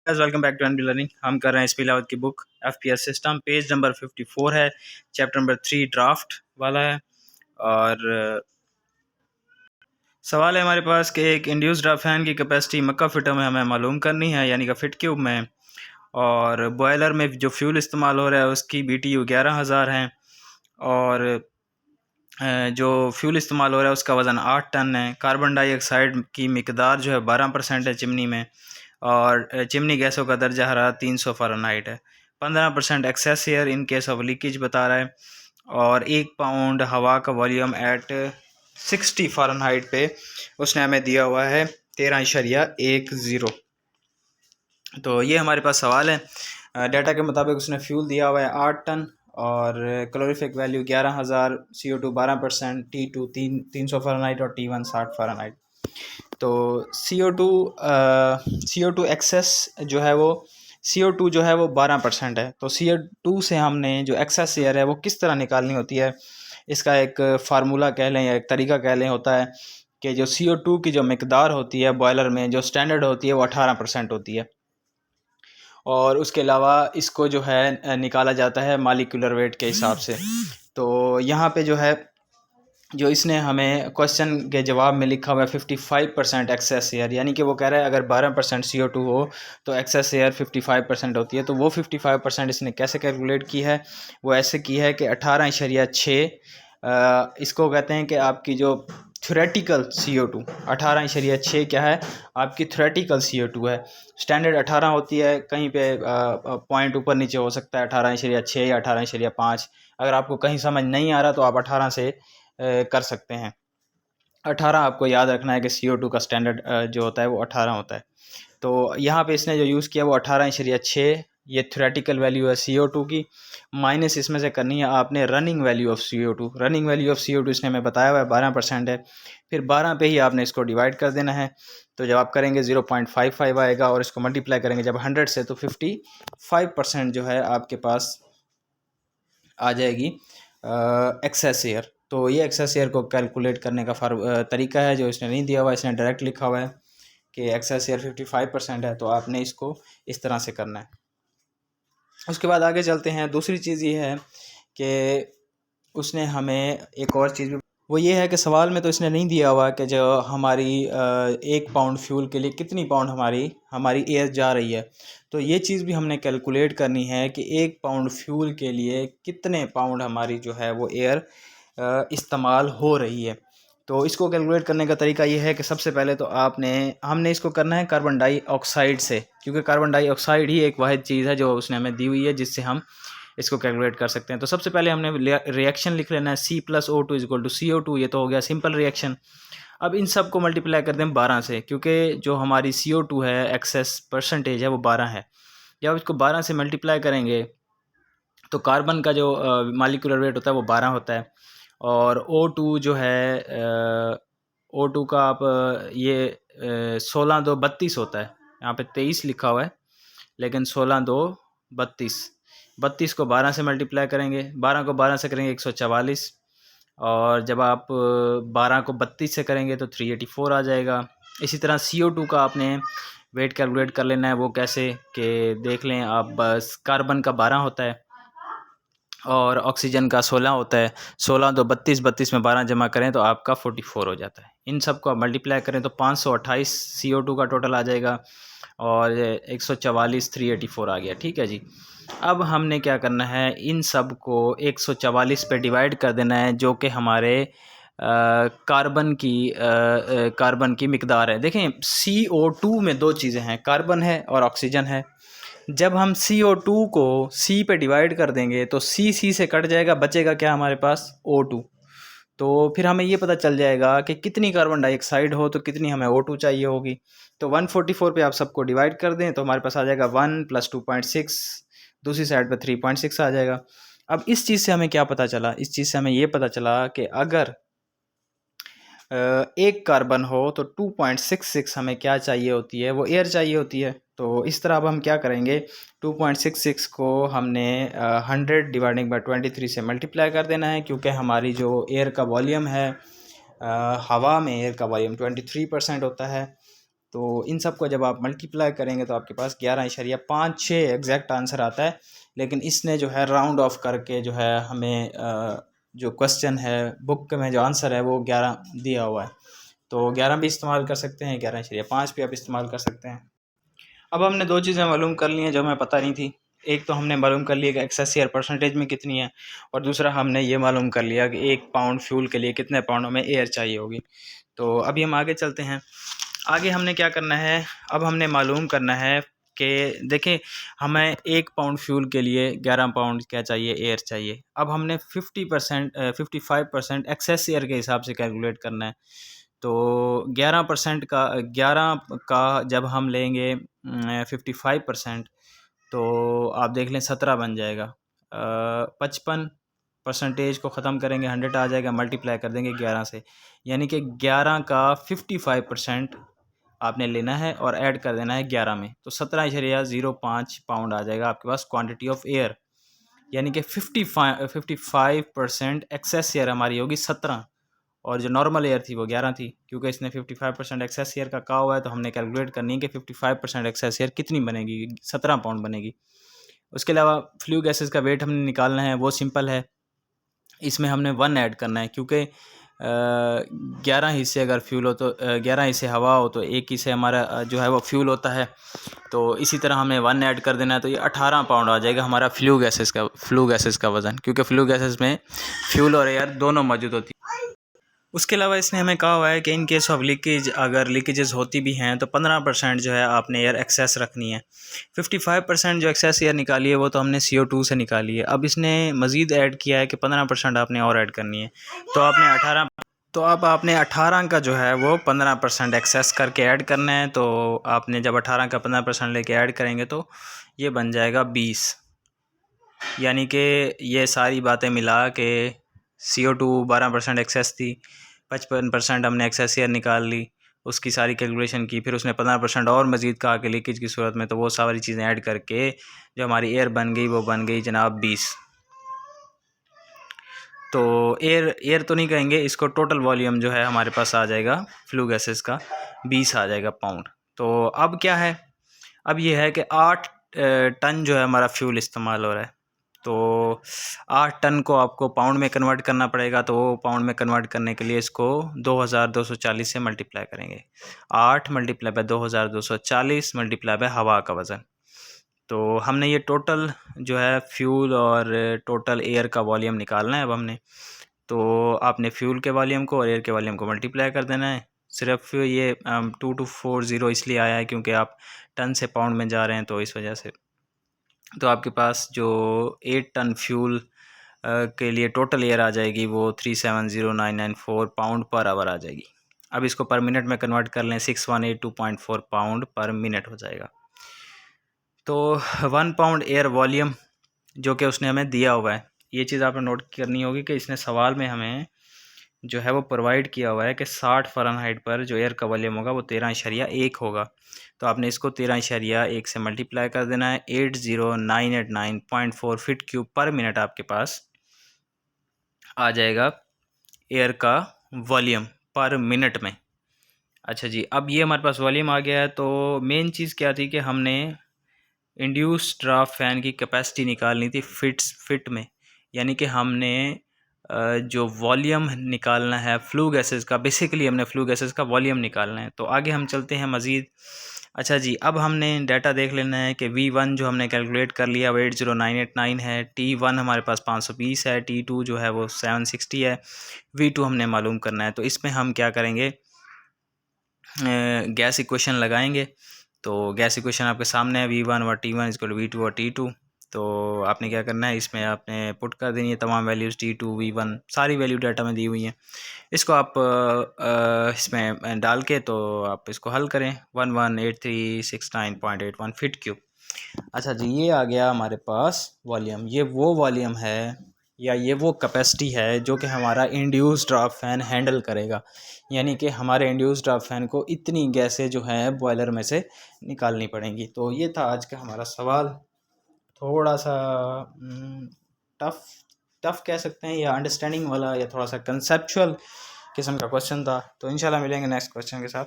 Welcome back to NB learning. हम कर रहे हैं स्पीलावत की book FPS system, page number 54 है, चैप्टर नंबर 3 ड्राफ्ट वाला है। और सवाल है हमारे पास कि एक इंड्यूस ड्राफ्ट फैन की कैपेसिटी मक्का फिटर में हमें मालूम करनी है, यानी कि फिट क्यूब में। और बॉयलर में जो फ्यूल इस्तेमाल हो रहा है उसकी BTU 11,000 है। और जो फ्यूल इस्तेमाल हो रहा है उसका वज़न 8 टन है। कार्बन डाइऑक्साइड की मिकदार जो है 12% है चिमनी में। और चिमनी गैसों का दर्जा हरारत 300 फ़ारेनहाइट है। 15% excess air in case of leakage बता रहा है। और 1 पाउंड हवा का वॉल्यूम एट 60 फ़ारेनहाइट पे उसने हमें दिया हुआ है 13.10। तो ये हमारे पास सवाल है। डाटा के मुताबिक उसने फ्यूल दिया हुआ है 8 टन और calorific value 11,000, CO2 12%, T2 300 Fahrenheit और T1 60 फ़ारेनहाइट। तो CO2 एक्सेस जो है वो CO2 जो है वो 12% है। तो CO2 से हमने जो एक्सेस एयर है वो किस तरह निकालनी होती है, इसका एक फार्मूला कह लें या एक तरीका कह लें होता है कि जो CO2 की जो मिकदार होती है बॉयलर में जो स्टैंडर्ड होती है वो 18% होती है। और उसके अलावा इसको जो है निकाला जाता है मालिकुलर वेट के हिसाब से। तो यहाँ पे जो है जो इसने हमें क्वेश्चन के जवाब में लिखा हुआ है 55% एक्सेस एयर, यानी कि वो कह रहा है अगर 12% CO2 हो तो एक्सेस एयर 55% होती है। तो वो 55% इसने कैसे कैलकुलेट की है, वो ऐसे की है कि 18.6 इसको कहते हैं कि आपकी जो थ्योरेटिकल CO2 18.6 क्या है, आपकी थ्योरेटिकल CO2 है। स्टैंडर्ड 18 होती है, कहीं पे पॉइंट ऊपर नीचे हो सकता है 18.6 या 18.5। अगर आपको कहीं समझ नहीं आ रहा तो आप 18 से कर सकते हैं। 18 आपको याद रखना है कि CO2 का स्टैंडर्ड जो होता है वो 18 होता है। तो यहाँ पे इसने जो यूज़ किया वो 18.6 ये थ्योरेटिकल वैल्यू है CO2 की, माइनस इसमें से करनी है आपने running value of CO2। Running value of CO2 इसने हमें बताया हुआ है 12% है। फिर 12 पे ही आपने इसको डिवाइड कर देना है। तो जब आप करेंगे 0.55 आएगा और इसको मल्टीप्लाई करेंगे जब 100 से तो 55% जो है आपके पास आ जाएगी एक्सेस एयर। तो ये एक्सेस एयर को कैलकुलेट करने का तरीका है जो इसने नहीं दिया हुआ, इसने डायरेक्ट लिखा हुआ है कि एक्सेस एयर 55% है। तो आपने इसको इस तरह से करना है। उसके बाद आगे चलते हैं। दूसरी चीज़ ये है कि उसने हमें एक और चीज़ भी, वो ये है कि सवाल में तो इसने नहीं दिया हुआ कि जो हमारी 1 पाउंड फ्यूल के लिए कितनी पाउंड हमारी एयर जा रही है। तो ये चीज़ भी हमने कैलकुलेट करनी है कि 1 पाउंड फ्यूल के लिए कितने पाउंड हमारी जो है वो एयर इस्तेमाल हो रही है। तो इसको कैलकुलेट करने का तरीका ये है कि सबसे पहले तो हमने इसको करना है कार्बन डाइऑक्साइड से, क्योंकि कार्बन डाइऑक्साइड ही एक वाहिद चीज़ है जो उसने हमें दी हुई है जिससे हम इसको कैलकुलेट कर सकते हैं। तो सबसे पहले हमने रिएक्शन लिख लेना है C+O2 ये तो हो गया सिंपल रिएक्शन। अब इन सब को मल्टीप्लाई कर दें 12 से, क्योंकि जो हमारी CO2 है एक्सेस परसेंटेज है वो 12 है। जब इसको 12 से मल्टीप्लाई करेंगे तो कार्बन का जो मालिकुलर वेट होता है वो 12 होता है। और O2 जो है O2 का आप ये 16 2 32 होता है। यहाँ पे 23 लिखा हुआ है लेकिन 16 2 32। 32 को 12 से मल्टीप्लाई करेंगे, 12 को 12 से करेंगे 144। और जब आप 12 को 32 से करेंगे तो 384 आ जाएगा। इसी तरह CO2 का आपने वेट कैलकुलेट कर लेना है। वो कैसे कि देख लें आप, बस कार्बन का 12 होता है और ऑक्सीजन का 16 होता है। 16 तो 32, 32 में 12 जमा करें तो आपका 44 हो जाता है। इन सब को आप मल्टीप्लाई करें तो 528 CO2 का टोटल आ जाएगा और 144 384 आ गया। ठीक है जी। अब हमने क्या करना है, इन सब को 144 पे डिवाइड कर देना है जो कि हमारे कार्बन की मिकदार है। देखें CO2 में दो चीज़ें हैं, कार्बन है और ऑक्सीजन है। जब हम CO2 को C पे डिवाइड कर देंगे तो C से कट जाएगा, बचेगा क्या हमारे पास O2। तो फिर हमें ये पता चल जाएगा कि कितनी कार्बन डाइऑक्साइड हो तो कितनी हमें O2 चाहिए होगी। तो 144 पे आप सबको डिवाइड कर दें तो हमारे पास आ जाएगा 1 + 2.6, दूसरी साइड पे 3.6 आ जाएगा। अब इस चीज़ से हमें क्या पता चला, इस चीज़ से हमें ये पता चला कि अगर एक कार्बन हो तो 2.66 हमें क्या चाहिए होती है, वो एयर चाहिए होती है। तो इस तरह अब हम क्या करेंगे, 2.66 को हमने 100 डिवाइडिंग बाय 23 से मल्टीप्लाई कर देना है, क्योंकि हमारी जो एयर का वॉल्यूम है हवा में एयर का वॉल्यूम 23% होता है। तो इन सब को जब आप मल्टीप्लाई करेंगे तो आपके पास 11.56 एग्जैक्ट आंसर आता है। लेकिन इसने जो है राउंड ऑफ करके जो है हमें जो क्वेश्चन है बुक में जो आंसर है वो 11 दिया हुआ है। तो 11 भी इस्तेमाल कर सकते हैं, 11.5 भी आप इस्तेमाल कर सकते हैं। अब हमने दो चीज़ें मालूम कर ली हैं जो हमें पता नहीं थी। एक तो हमने मालूम कर लिया कि एक्सेस एयर परसेंटेज में कितनी है, और दूसरा हमने ये मालूम कर लिया कि 1 पाउंड फ्यूल के लिए कितने पाउंड हमें एयर चाहिए होगी। तो अभी हम आगे चलते हैं। आगे हमने क्या करना है, अब हमने मालूम करना है कि देखें हमें 1 पाउंड फ्यूल के लिए 11 पाउंड क्या चाहिए, एयर चाहिए। अब हमने 55% एक्सेस एयर के हिसाब से कैलकुलेट करना है। तो 11% का 11 का जब हम लेंगे 55%, तो आप देख लें 17 बन जाएगा। 55% को ख़त्म करेंगे 100 आ जाएगा, मल्टीप्लाई कर देंगे 11 से, यानी कि 11 का 55% आपने लेना है और ऐड कर देना है 11 में, तो 17.05 पाउंड आ जाएगा आपके पास क्वांटिटी ऑफ एयर। यानी कि 55% एक्सेस एयर हमारी होगी 17, और जो नॉर्मल एयर थी वो 11 थी। क्योंकि इसने 55% एक्सेस एयर का कहा हुआ है तो हमने कैलकुलेट करनी है कि 55% एक्सेस एयर कितनी बनेगी, 17 पाउंड बनेगी। उसके अलावा फ्लू गैसेस का वेट हमने निकालना है, वो सिंपल है। इसमें हमने 1 ऐड करना है, क्योंकि 11 हिस्से अगर फ्यूल हो तो 11 हिस्से हवा हो तो 1 हिस्से हमारा जो है वो फ्यूल होता है। तो इसी तरह हमें 1 ऐड कर देना है, तो ये 18 पाउंड आ जाएगा हमारा फ्लू गैसेस का वज़न, क्योंकि फ्लू गैसेस में फ्यूल और एयर दोनों मौजूद होती है। उसके अलावा इसने हमें कहा हुआ है कि इन केस ऑफ लीकेज, अगर लीकेजेस होती भी हैं तो 15% जो है आपने एयर एक्सेस रखनी है। 55% जो एक्सेस एयर निकाली है वो तो हमने CO2 से निकाली है। अब इसने मज़ीद ऐड किया है कि 15% आपने और ऐड करनी है। तो अब आपने 18 का जो है वो 15% एक्सेस करके ऐड करना है। तो आपने जब 18 का 15% लेके ऐड करेंगे तो ये बन जाएगा 20। यानी कि ये सारी बातें मिला के CO2 12% एक्सेस थी, 55% हमने एक्सेस एयर निकाल ली, उसकी सारी कैलकुलेशन की, फिर उसने 15% और मज़ीद कहा कि लीकेज की सूरत में, तो वो सारी चीज़ें ऐड करके जो हमारी एयर बन गई वो बन गई जनाब 20। तो एयर तो नहीं कहेंगे इसको, टोटल वॉल्यूम जो है हमारे पास आ जाएगा फ्लू गैसेस का 20 आ जाएगा पाउंड। तो अब क्या है, अब ये है कि 8 टन जो है हमारा फ्यूल इस्तेमाल हो रहा है। तो 8 टन को आपको पाउंड में कन्वर्ट करना पड़ेगा। तो पाउंड में कन्वर्ट करने के लिए इसको 2240 से मल्टीप्लाई करेंगे। 8 मल्टीप्लाई बाय 2240 मल्टीप्लाई बाय हवा का वज़न। तो हमने ये टोटल जो है फ्यूल और टोटल एयर का वॉल्यूम निकालना है अब हमने। तो आपने फ्यूल के वॉल्यूम को और एयर के वॉल्यूम को मल्टीप्लाई कर देना है। सिर्फ ये 2240 इसलिए आया है क्योंकि आप टन से पाउंड में जा रहे हैं, तो इस वजह से। तो आपके पास जो 8 टन फ्यूल के लिए टोटल एयर आ जाएगी वो 370994 पाउंड पर आवर आ जाएगी। अब इसको पर मिनट में कन्वर्ट कर लें, 6182.4 पाउंड पर मिनट हो जाएगा। तो 1 पाउंड एयर वॉल्यूम जो कि उसने हमें दिया हुआ है, ये चीज़ आपने नोट करनी होगी कि इसने सवाल में हमें जो है वो प्रोवाइड किया हुआ है कि 60 फ़ारेनहाइट पर जो एयर का वॉल्यूम होगा वो 13.1 होगा। तो आपने इसको 13.1 से मल्टीप्लाई कर देना है। 80989.4 फीट क्यूब पर मिनट आपके पास आ जाएगा एयर का वॉल्यूम पर मिनट में। अच्छा जी, अब ये हमारे पास वॉल्यूम आ गया है। तो मेन चीज़ क्या थी कि हमने इंड्यूस ड्राफ्ट फ़ैन की कैपेसिटी निकालनी थी फिट में, यानी कि हमने जो वॉल्यूम निकालना है फ्लू गैसेस का, बेसिकली हमने फ्लू गैसेस का वॉल्यूम निकालना है। तो आगे हम चलते हैं मज़ीद। अच्छा जी, अब हमने डाटा देख लेना है कि V1 जो हमने कैलकुलेट कर लिया वो 80989 है, T1 हमारे पास 520 है, T2 जो है वो 760 है, V2 हमने मालूम करना है। तो इसमें हम क्या करेंगे, गैस इक्वेशन लगाएंगे। तो गैस इक्वेशन आपके सामने है, V1 और T1 इक्वल V2 और T2। तो आपने क्या करना है, इसमें आपने पुट कर देनी है तमाम वैल्यूज़, T2 V1 सारी वैल्यू डाटा में दी हुई हैं। इसको आप इसमें डाल के तो आप इसको हल करें, 118369.81 फीट क्यूब। अच्छा जी, ये आ गया हमारे पास वॉल्यूम। ये वो वॉल्यूम है या ये वो कैपेसिटी है जो कि हमारा इंड्यूस्ड ड्राफ्ट फ़ैन हैंडल करेगा। यानी कि हमारे इंड्यूस्ड ड्राफ्ट फ़ैन को इतनी गैसें जो हैं बॉयलर में से निकालनी पड़ेंगी। तो ये था आज का हमारा सवाल। थोड़ा सा टफ़ कह सकते हैं, या अंडरस्टैंडिंग वाला, या थोड़ा सा कंसेप्चुअल किस्म का क्वेश्चन था। तो इंशाल्लाह मिलेंगे नेक्स्ट क्वेश्चन के साथ।